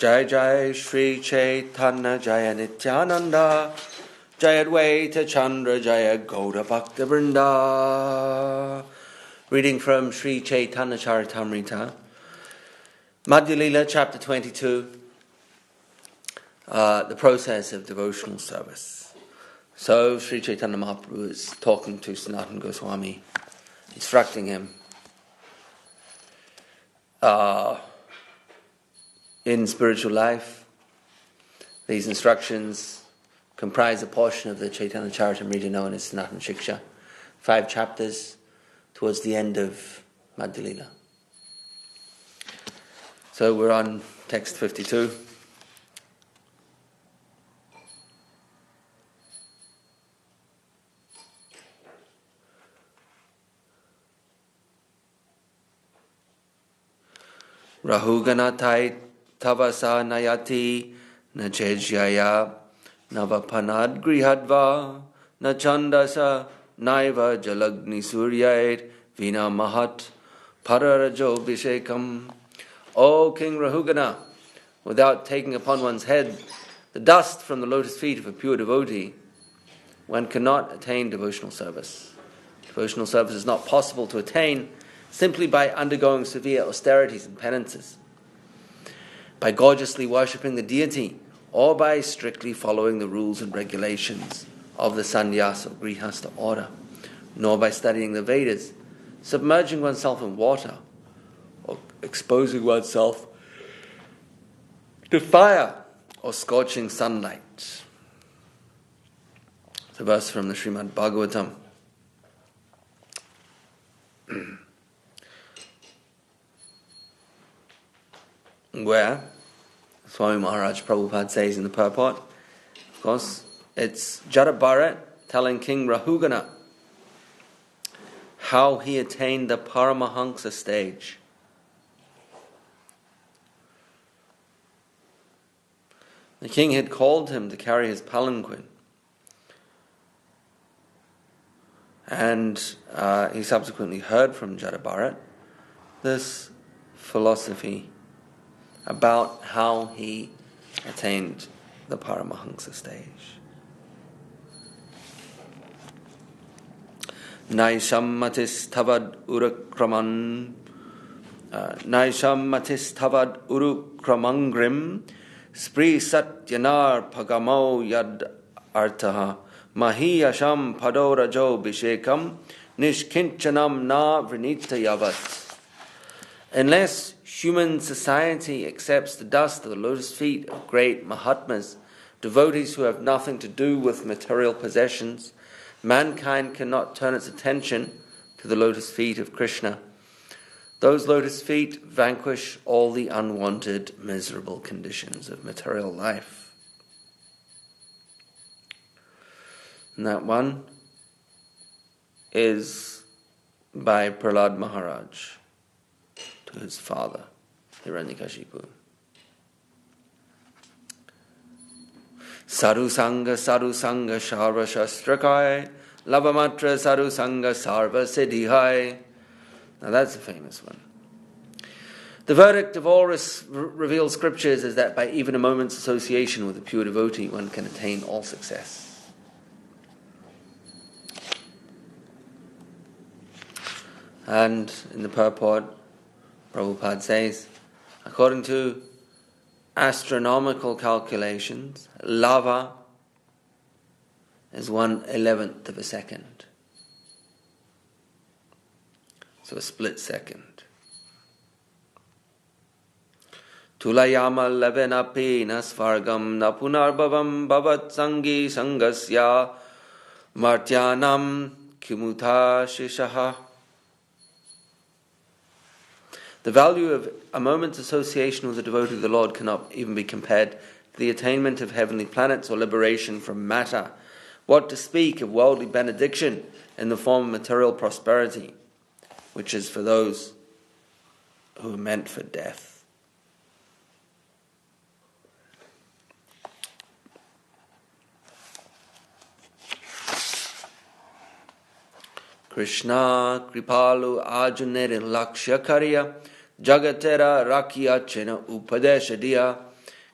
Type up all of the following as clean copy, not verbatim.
Jai Jai Shri Chaitanya Jaya Nityananda Jaya Advaita Chandra Jaya Gauda Bhakta Vrinda. Reading from Sri Chaitanya Charitamrita, Madhya Lila, chapter 22, the process of devotional service. So Sri Chaitanya Mahaprabhu is talking to Sanatana Goswami, instructing him in spiritual life. These instructions comprise a portion of the Chaitanya Charitamrita known as Sanatana Shiksha, 5 chapters towards the end of Madhya Lila. So we're on text 52. Rahuganatai tavasa nayati nachejyaya navapanad grihadva nachandasa naiva jalagni suryait vina mahat pararajo vishekam. O King Rahugana, without taking upon one's head the dust from the lotus feet of a pure devotee, one cannot attain devotional service. Devotional service is not possible to attain simply by undergoing severe austerities and penances, by gorgeously worshipping the deity, or by strictly following the rules and regulations of the sannyasa or grihastha order, nor by studying the Vedas, submerging oneself in water, or exposing oneself to fire or scorching sunlight. It's a verse from the Srimad Bhagavatam. Where Swami Maharaj Prabhupada says in the purport, of course, it's Jada Bharat telling King Rahugana how he attained the Paramahansa stage. The king had called him to carry his palanquin, and he subsequently heard from Jada Bharat this philosophy about how he attained the Paramahansa stage. Naisham matis tavad urakraman Naisham matis tavad urukramangrim Spri satyanar pagamo yad artaha mahiyasham padorajo bishekam nishkinchanam na vrinita yavat. Unless human society accepts the dust of the lotus feet of great Mahatmas, devotees who have nothing to do with material possessions, mankind cannot turn its attention to the lotus feet of Krishna. Those lotus feet vanquish all the unwanted, miserable conditions of material life. And that one is by Prahlad Maharaj to his father, Hiranyakashipu. Sadhu Sangha Sharva Shastrakai Lavamatra Sadhu Sangha Sarva Siddhihai. Now that's a famous one. The verdict of all revealed scriptures is that by even a moment's association with a pure devotee, one can attain all success. And in the purport, Prabhupada says, according to astronomical calculations, lava is 1/11 of a second. So a split second. Tulayama levenapi nasvargam napunarbavam bhavat sangi sangasya martyanam kimuta shishaha. The value of a moment's association with the devotee of the Lord cannot even be compared to the attainment of heavenly planets or liberation from matter. What to speak of worldly benediction in the form of material prosperity, which is for those who are meant for death. Krishna Kripalu Ajunerin Lakshya Karya Jagatera Rakia Chena Upadesha Diya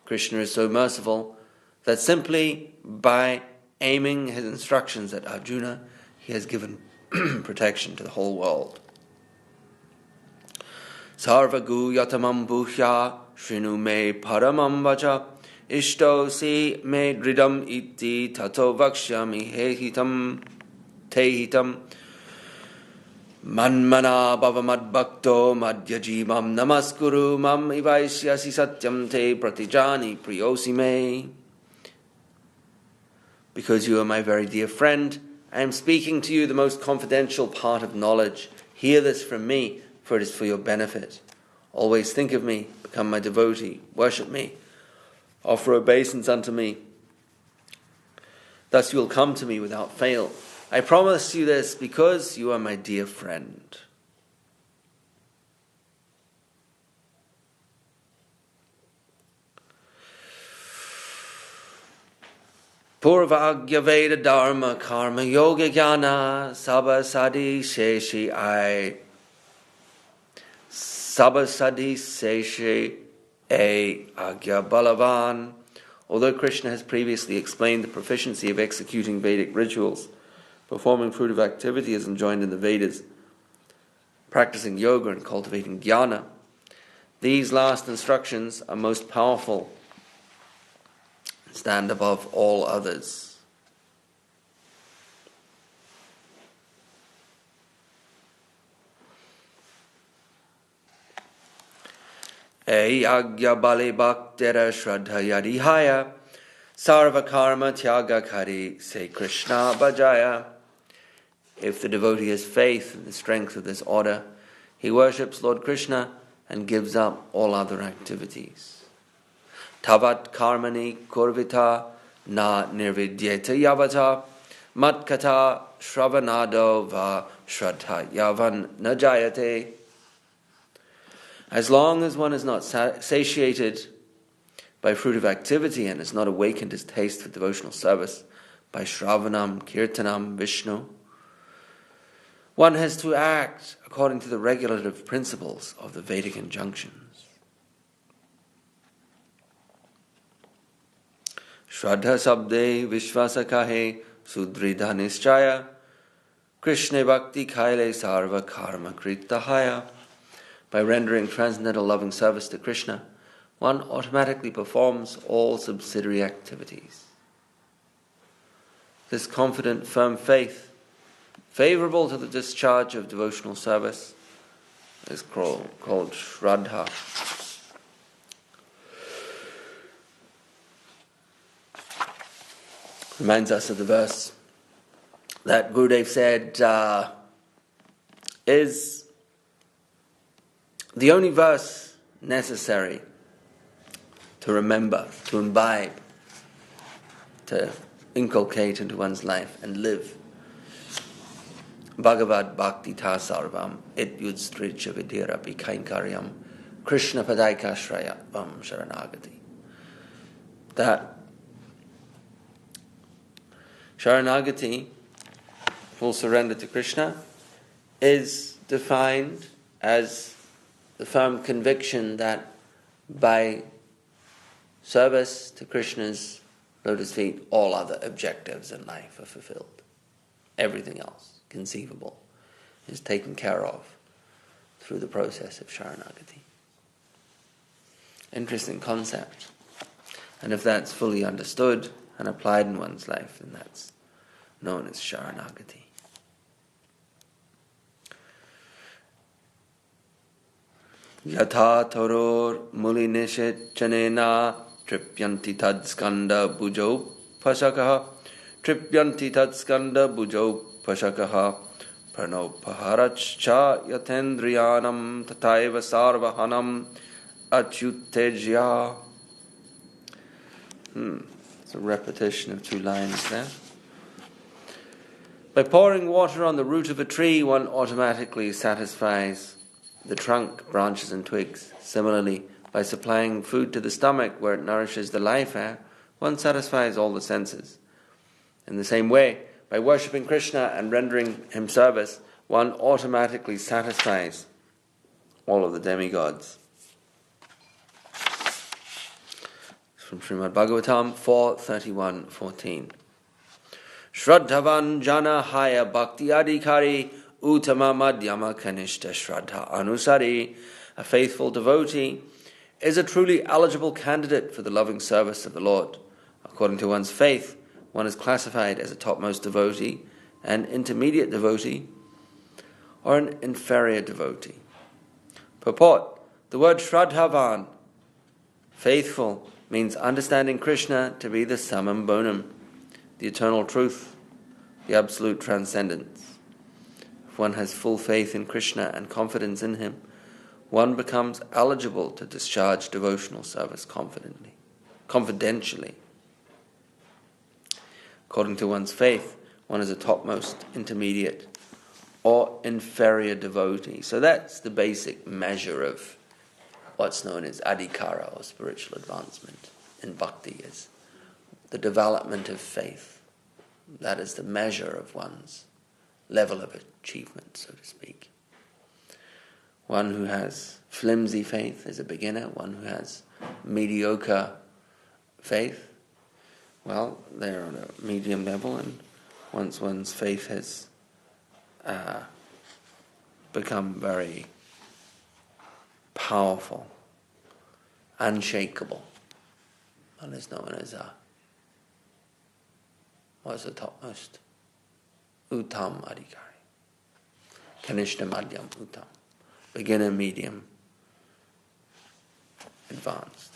Krishna is so merciful that simply by aiming his instructions at Arjuna, he has given protection to the whole world. Sarvagu yatamam bhuhya shrinu me paramam vacha ishto si me dridam iti tato vakshyami hehitam tehitam manmana bhavamad bhakto madhyajimam namaskuru mam ivaisyasi satyam te pratijani priyosi me. Because you are my very dear friend, I am speaking to you the most confidential part of knowledge. Hear this from me, for it is for your benefit. Always think of me, become my devotee, worship me, offer obeisance unto me. Thus you will come to me without fail. I promise you this because you are my dear friend. Purvagya Veda Dharma Karma Yoga Jnana Sabasadi Sheshi I Sabasadi Seshi A Agya Balavan. Although Krishna has previously explained the proficiency of executing Vedic rituals, performing fruitive activity as enjoined in the Vedas, practicing yoga and cultivating jnana, these last instructions are most powerful and stand above all others. Ayagya bali bhaktera shraddha yadihaya sarva karma tyaga kari say Krishna bhajaya. If the devotee has faith in the strength of this order, he worships Lord Krishna and gives up all other activities. Tavat karmani kurvita na nirvidyeta yavata matkata shravanado va shraddha yavan najayate. As long as one is not satiated by fruitive activity and has not awakened his taste for devotional service by Shravanam, Kirtanam, Vishnu, one has to act according to the regulative principles of the Vedic injunctions. Shraddha sabde vishvasa kahe sudridha nischaya Krishna bhakti kaile sarva karma kritahaya. By rendering transcendental loving service to Krishna, one automatically performs all subsidiary activities. This confident, firm faith, favorable to the discharge of devotional service, is called Shraddha. Reminds us of the verse that Gurudev said is the only verse necessary to remember, to imbibe, to inculcate into one's life and live. Bhagavad Bhakti Ta Sarvam Et Yudstricha Vidirapi Kainkaryam Krishna Padaika Shraya Vam Sharanagati. That Sharanagati, full surrender to Krishna, is defined as the firm conviction that by service to Krishna's lotus feet, all other objectives in life are fulfilled. Everything else conceivable is taken care of through the process of Sharanagati. Interesting concept. And if that's fully understood and applied in one's life, then that's known as Sharanagati. Yatha toror muli nishet chanena tripyanti tad skanda bujau pasakaha tripyanti tad skanda bujau pasakaha pranopaharachcha yatendriyanam tataiva sarvahanam achyutejya. It's a repetition of two lines there. By pouring water on the root of a tree, one automatically satisfies the trunk, branches and twigs. Similarly, by supplying food to the stomach where it nourishes the life air, one satisfies all the senses. In the same way, by worshipping Krishna and rendering him service, one automatically satisfies all of the demigods. from Srimad Bhagavatam 4:31-14. Shraddhavan jana haya bhakti adhikari uttama madhyama kanishta shraddha anusari. A faithful devotee is a truly eligible candidate for the loving service of the Lord. According to one's faith, one is classified as a topmost devotee, an intermediate devotee, or an inferior devotee. Purport: the word Shraddhavan, faithful, means understanding Krishna to be the summum bonum, the eternal truth, the absolute transcendence. If one has full faith in Krishna and confidence in him, one becomes eligible to discharge devotional service confidentially. According to one's faith, one is a topmost, intermediate, or inferior devotee. So that's the basic measure of what's known as adhikara, or spiritual advancement in bhakti, is the development of faith. That is the measure of one's level of achievement, so to speak. One who has flimsy faith is a beginner. One who has mediocre faith, well, they're on a medium level, and once one's faith has become very powerful, unshakable, one is known as what's the topmost? Uttam adhikari. Kanishta madhyam uttam. Beginner, medium, advanced.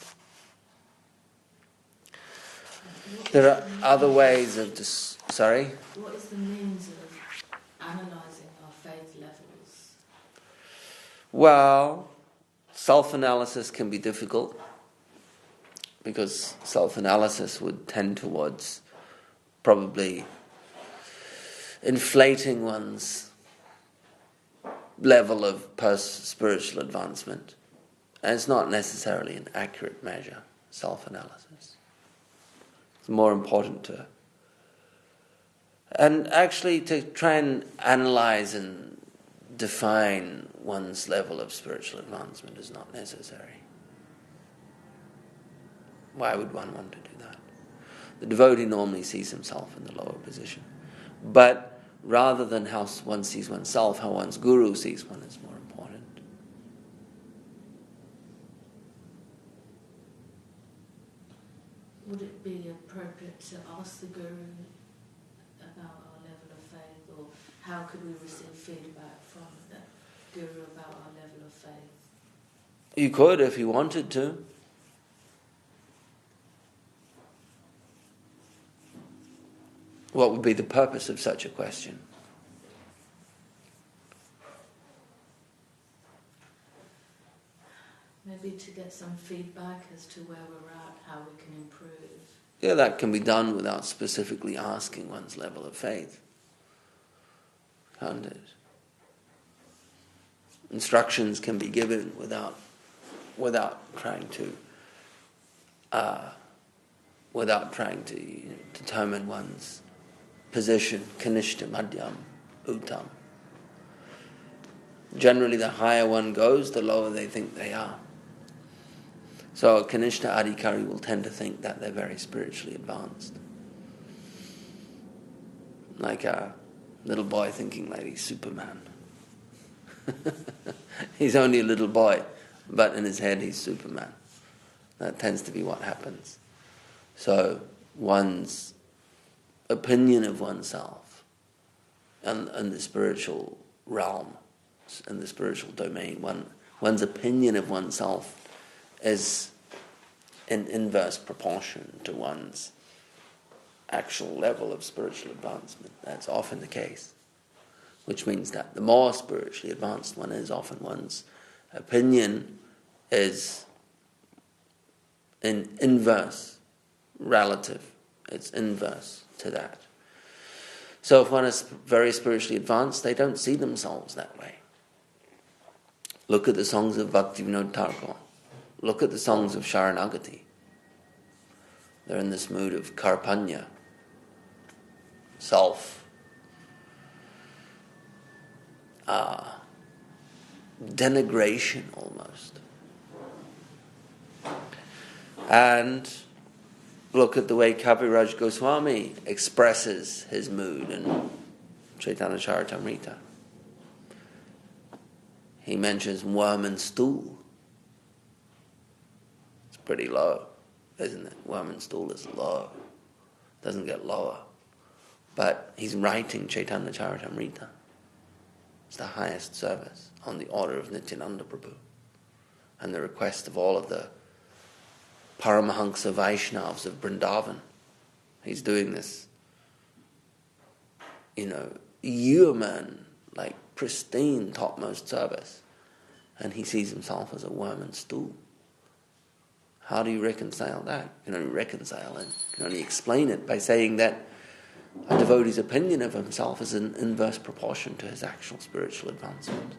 There are other ways of sorry? What is the means of analysing our faith levels? Well, self-analysis can be difficult because self-analysis would tend towards probably inflating one's level of spiritual advancement. And it's not necessarily an accurate measure, self-analysis. It's more important to try and analyze and define one's level of spiritual advancement is not necessary. Why would one want to do that? The devotee normally sees himself in the lower position. But rather than how one sees oneself, how one's guru sees one is more important. Would it be appropriate to ask the guru about our level of faith, or how could we receive feedback from the guru about our level of faith? You could if you wanted to. What would be the purpose of such a question? Maybe to get some feedback as to where we're at, how we can improve. Yeah, that can be done without specifically asking one's level of faith. Can't it? Instructions can be given without trying to determine one's position, kanishta, madhyam, uttam. Generally, the higher one goes, the lower they think they are. So a kanishta adhikari will tend to think that they're very spiritually advanced. Like a little boy thinking that he's Superman. He's only a little boy, but in his head he's Superman. That tends to be what happens. So one's opinion of oneself and the spiritual realm, in the spiritual domain, one's opinion of oneself is in inverse proportion to one's actual level of spiritual advancement. That's often the case, which means that the more spiritually advanced one is, often one's opinion is in inverse relative. It's inverse to that. So if one is very spiritually advanced, they don't see themselves that way. Look at the songs of Bhaktivinoda Thakur. Look at the songs of Sharanagati. They're in this mood of karpanya, self, denigration almost. And look at the way Kaviraj Goswami expresses his mood in Chaitanya Charitamrita. He mentions worm and stool. It's pretty low, isn't it? Worm and stool is low. Doesn't get lower. But he's writing Chaitanya Charitamrita. It's the highest service on the order of Nityananda Prabhu. And the request of all of the Paramahansa Vaishnavas of Vrindavan. He's doing this, human, like pristine, topmost service. And he sees himself as a worm and stool. How do you reconcile that? You can only reconcile it. You can only explain it by saying that a devotee's opinion of himself is in inverse proportion to his actual spiritual advancement.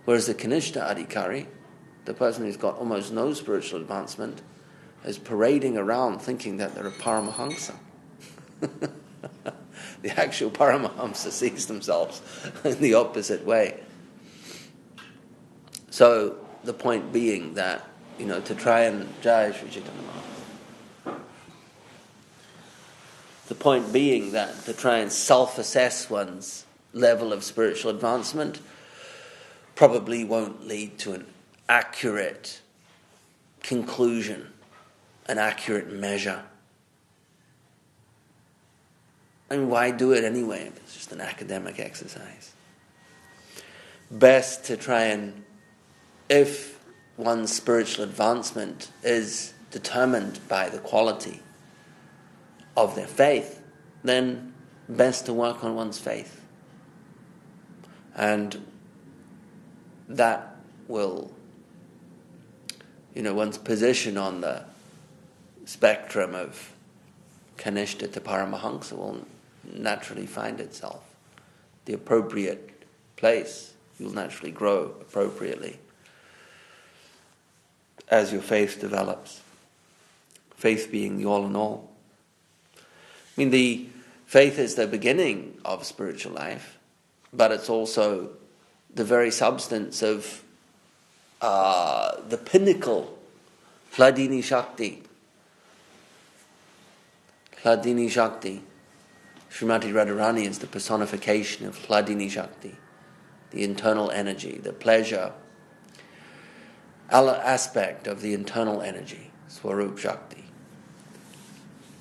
Whereas the Kanishta Adhikari, the person who's got almost no spiritual advancement, is parading around thinking that they're a Paramahamsa. The actual Paramahamsa sees themselves in the opposite way. So the point being that, to try and Jai Sri Chaitanya Mahaprabhu. The point being that to try and self-assess one's level of spiritual advancement probably won't lead to an accurate conclusion, an accurate measure. I mean, why do it anyway if it's just an academic exercise? Best to try and, if one's spiritual advancement is determined by the quality of their faith, then best to work on one's faith. And that will, one's position on the spectrum of Kanishta to Paramahansa will naturally find itself. The appropriate place, you'll naturally grow appropriately as your faith develops. Faith being the all in all. I mean, the faith is the beginning of spiritual life, but it's also the very substance of the pinnacle, Hladini Shakti. Hladini Shakti. Srimati Radharani is the personification of Hladini Shakti, the internal energy, the pleasure aspect of the internal energy, Swarup Shakti.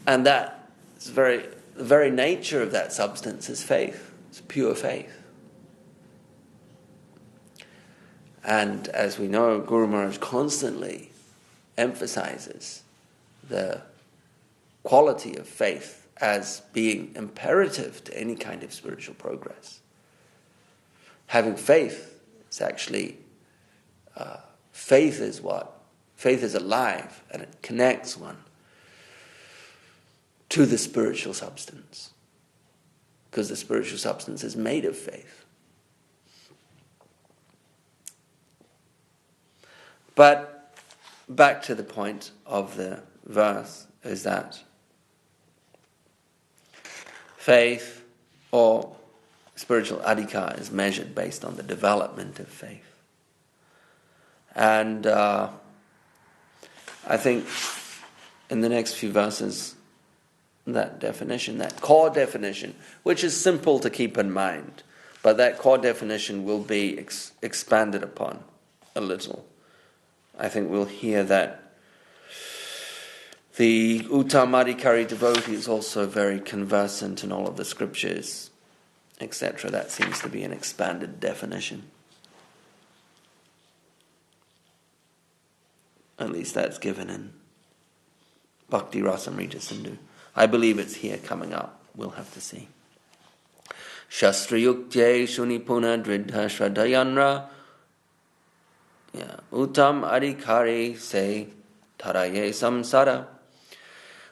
And that is the very nature of that substance is faith. It's pure faith. And as we know, Guru Maharaj constantly emphasizes the quality of faith as being imperative to any kind of spiritual progress. Having faith, it's actually, faith is what? Faith is alive, and it connects one to the spiritual substance. Because the spiritual substance is made of faith. But back to the point of the verse is that faith or spiritual adhikar is measured based on the development of faith. And I think in the next few verses, that definition, that core definition, which is simple to keep in mind, but that core definition will be expanded upon a little. I think we'll hear that the Uttamadhikari devotee is also very conversant in all of the scriptures, etc. That seems to be an expanded definition. At least that's given in Bhakti Rasamrita Sindhu. I believe it's here coming up. We'll have to see. Shastrayuktye Shunipuna Dridha Shradhayanra Uttam Adhikari Se Taraye Samsara.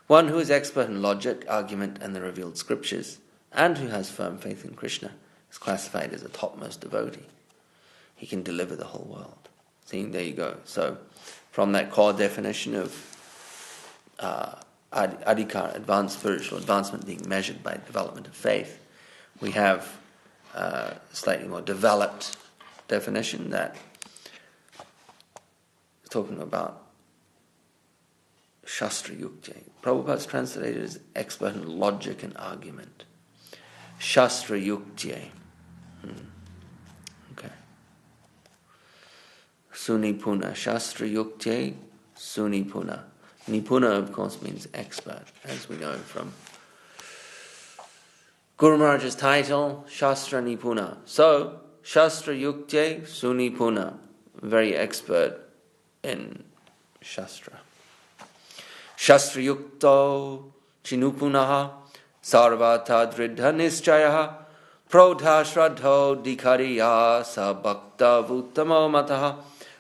One who is expert in logic, argument, and the revealed scriptures, and who has firm faith in Krishna, is classified as a topmost devotee. He can deliver the whole world. See, there you go. So, from that core definition of adhikar, advanced spiritual advancement being measured by development of faith, we have a slightly more developed definition that is talking about Shastra Yukti. Prabhupada's translated as expert in logic and argument. Shastra Yukti. Okay. Sunipuna. Shastra Yukti, Sunipuna. Nipuna, of course, means expert, as we know from Guru Maharaj's title, Shastra Nipuna. So, Shastra Yukti, Sunipuna. Very expert in Shastra. Shastra Yukto Chinupunaha Sarvata Dridha Nischayaha Prodha Shraddho Dikariya Sabhakta Vuttamo Mataha.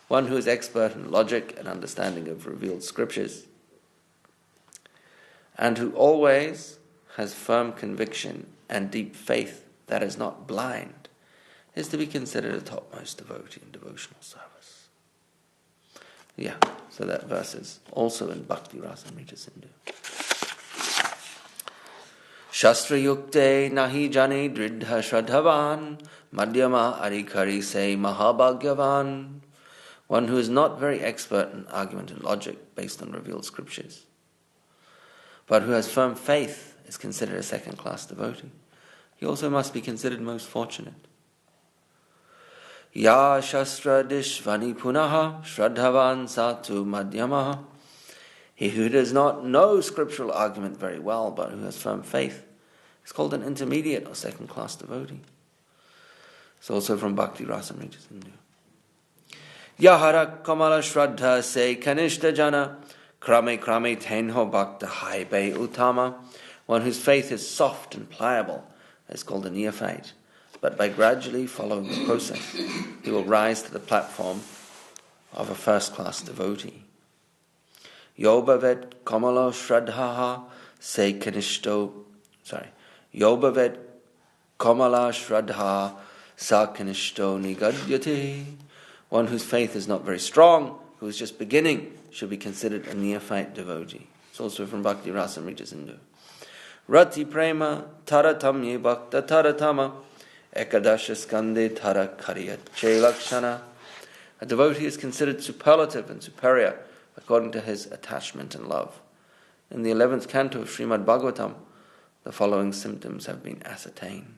One who is expert in logic and understanding of revealed scriptures, and who always has firm conviction and deep faith that is not blind, is to be considered a topmost devotee in devotional service. Yeah, so that verse is also in Bhakti Rasamrita Sindhu. Shastra Yukte Nahi Jani Dridha Shraddhavan Madhyama Arikari Se Mahabhagyavan. One who is not very expert in argument and logic based on revealed scriptures, but who has firm faith, is considered a second-class devotee. He also must be considered most fortunate. Ya Shastra Dishvani Punaha Shraddhavan Satu Madhyamaha. He who does not know scriptural argument very well, but who has firm faith, is called an intermediate or second-class devotee. It's also from Bhakti Rasamrita Sindhu. Yahara Kamala Shraddha Se Kanishta Jana Krame Krame Tenho Bhakta Haibe Utama. One whose faith is soft and pliable is called a neophyte, but by gradually following the process, he will rise to the platform of a first-class devotee. Yobavet Kamala Shraddha Se Kanishto Yobavet Kamala Shraddha Sa Kanishto Nigadyate. One whose faith is not very strong, who is just beginning, should be considered a neophyte devotee. It's also from Bhakti Rasamrita Sindhu. Rati Prema Taratamye Bhakta Taratama Ekadasha Skande Tara Karya Lakshana. A devotee is considered superlative and superior according to his attachment and love. In the 11th canto of Srimad Bhagavatam, the following symptoms have been ascertained.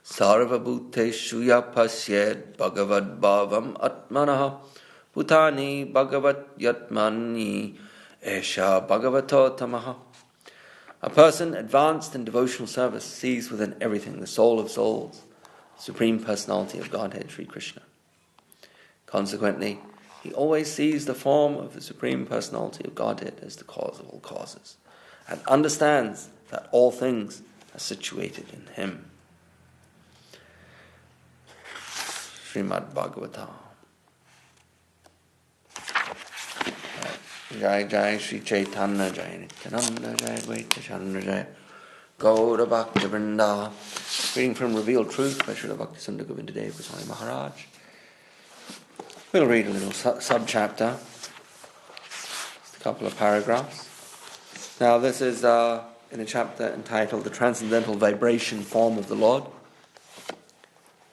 Sarva Bhuteshu Yapasyed Bhagavad Bhavam Atmanaha Bhutani Bhagavat Yatmani Esha Bhagavato Tamaha. A person advanced in devotional service sees within everything the soul of souls, Supreme Personality of Godhead, Sri Krishna. Consequently, he always sees the form of the Supreme Personality of Godhead as the cause of all causes, and understands that all things are situated in him. Srimad Bhagavatam. Jai Jai Sri Chaitanya Jai Nityananda Jai Advaita Chandra Jai Gaura Bhakti Vrinda. Reading from Revealed Truth by Srila Bhakti Sundar Govinda Dev Goswami Maharaj. We'll read a little sub-chapter, just a couple of paragraphs. Now this is in a chapter entitled The Transcendental Vibration Form of the Lord,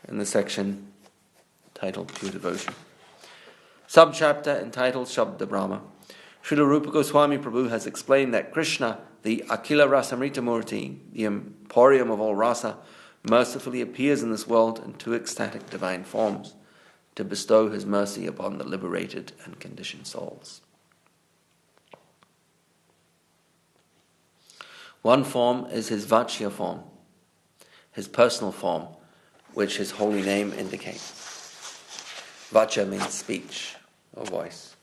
in the section titled Pure Devotion. Sub-chapter entitled Shabda Brahma. Srila Rupa Goswami Prabhu has explained that Krishna, the Akhila Rasamrita Murti, the emporium of all rasa, mercifully appears in this world in two ecstatic divine forms to bestow his mercy upon the liberated and conditioned souls. One form is his Vachya form, his personal form, which his holy name indicates. Vacha means speech or voice.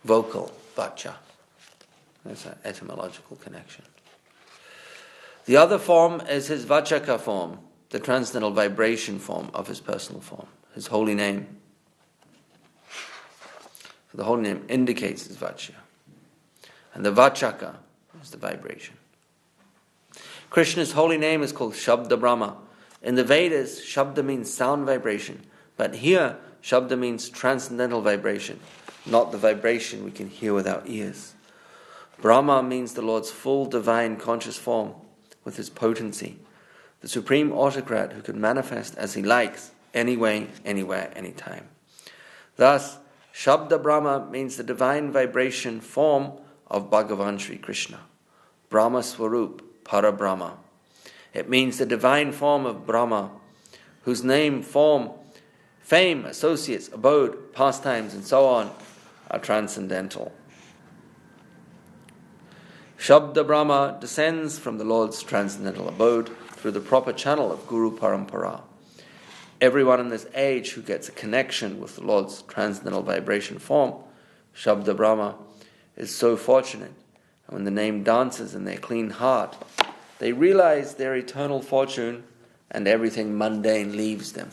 Vocal, Vacha. There's an etymological connection. The other form is his Vachaka form, the transcendental vibration form of his personal form, his holy name. So the holy name indicates his Vachya. And the Vachaka is the vibration. Krishna's holy name is called Shabda Brahma. In the Vedas, Shabda means sound vibration, but here Shabda means transcendental vibration, not the vibration we can hear with our ears. Brahma means the Lord's full divine conscious form with his potency, the supreme autocrat who can manifest as he likes anyway, anywhere, anytime. Thus, Shabda Brahma means the divine vibration form of Bhagavan Sri Krishna, Brahma Swarup, Para Brahma. It means the divine form of Brahma, whose name, form, fame, associates, abode, pastimes, and so on are transcendental. Shabda Brahma descends from the Lord's transcendental abode through the proper channel of Guru Parampara. Everyone in this age who gets a connection with the Lord's transcendental vibration form, Shabda Brahma, is so fortunate. And when the name dances in their clean heart, they realize their eternal fortune and everything mundane leaves them.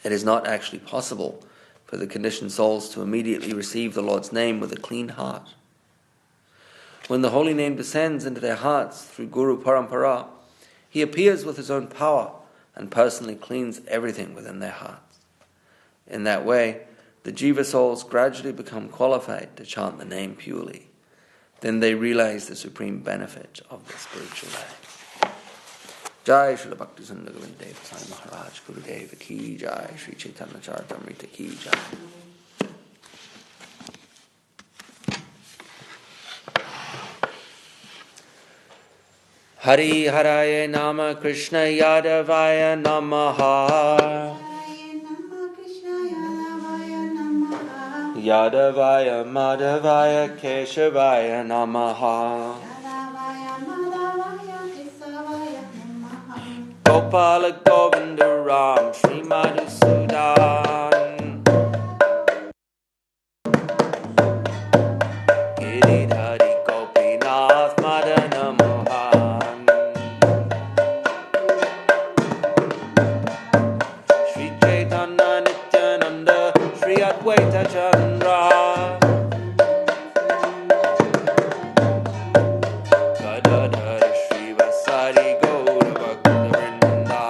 It is not actually possible for the conditioned souls to immediately receive the Lord's name with a clean heart. When the holy name descends into their hearts through Guru Parampara, he appears with his own power and personally cleans everything within their hearts. In that way, the Jiva souls gradually become qualified to chant the name purely. Then they realize the supreme benefit of the spiritual life. Jai Srila Bhakti Sundar Govinda Deva Sai Maharaj Gurudeva Ki Jai, Sri Chaitanya Charitamrita Ki Jai. Hari Haraya Nama Krishna Yadavaya Namaha. Yadavaya Madhavaya Keshavaya Namaha. Gopala Govinda Ram Sri Madhusudan. Giridhari Gopinath Madana Mohan. Sri Chaitanya Nityananda Sri Advaita Chandra. Gadadhar Sri Vasari Gaura Bhakta Vrinda.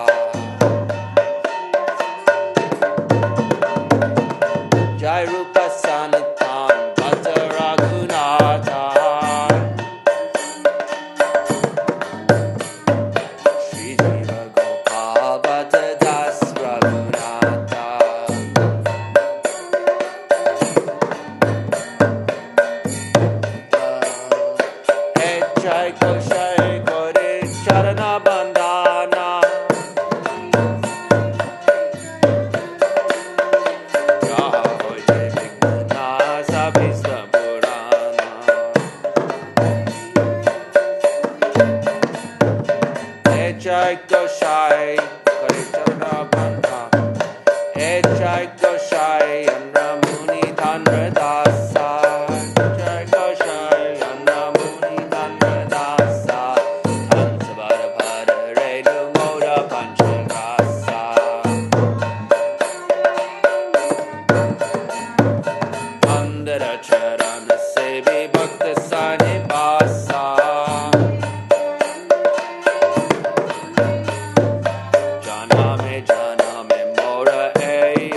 Jai Rupa Sanatan Bhatta Raghunatha. Sri Jiva Gopal Bhatta Das Raghunatha. Jai Koshai Kore Charana Bandhana. Jai Jai Vighna Sabhista Purana. Jai Koshai Kore Charana Bandhana. Jai Koshai Andra Muni Dhanra Dasa. Jai Koshai Andra Muni Dhanra Dasa. Hansavara Bhara Renu Moda Pancharasa. Andara Charana Sevi Bhakta Sani Basa. Janame Mora Ei.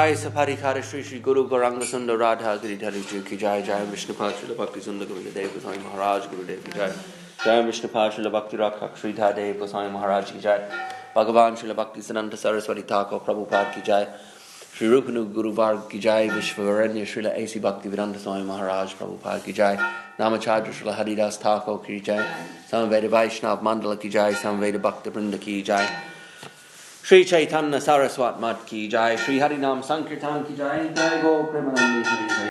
Jai Saparikara Shri Shri Guru Gauranga Sundar Radha Giridhari Ji ki Jai. Jai Vishnu Pachula Bhakti Sundar Govinda Dev Goswami Maharaj Guru Dev ki Jai. Jai Vishnu Pachula Bhakti Rakha Sridhar Dev Goswami Maharaj ki Jai. Bhagavan Srila Bhakti Siddhanta Saraswati Thakur Prabhupada ki Jai. Shri Rupanu Guru Varg ki Jai. Vishwavaranya Srila A.C. Bhakti Vedanta Swami Maharaj Prabhupada ki Jai. Namacharya Srila Haridas Thakur ki Jai. Samveda Vaishnav Mandala ki Jai. Samveda Bhakta Vrinda ki Jai. Shri Chaitanya Saraswat Mat ki Jai. Shri Harinam Sankirtan ki Jai. Jai Go Premanandi Hari Hari.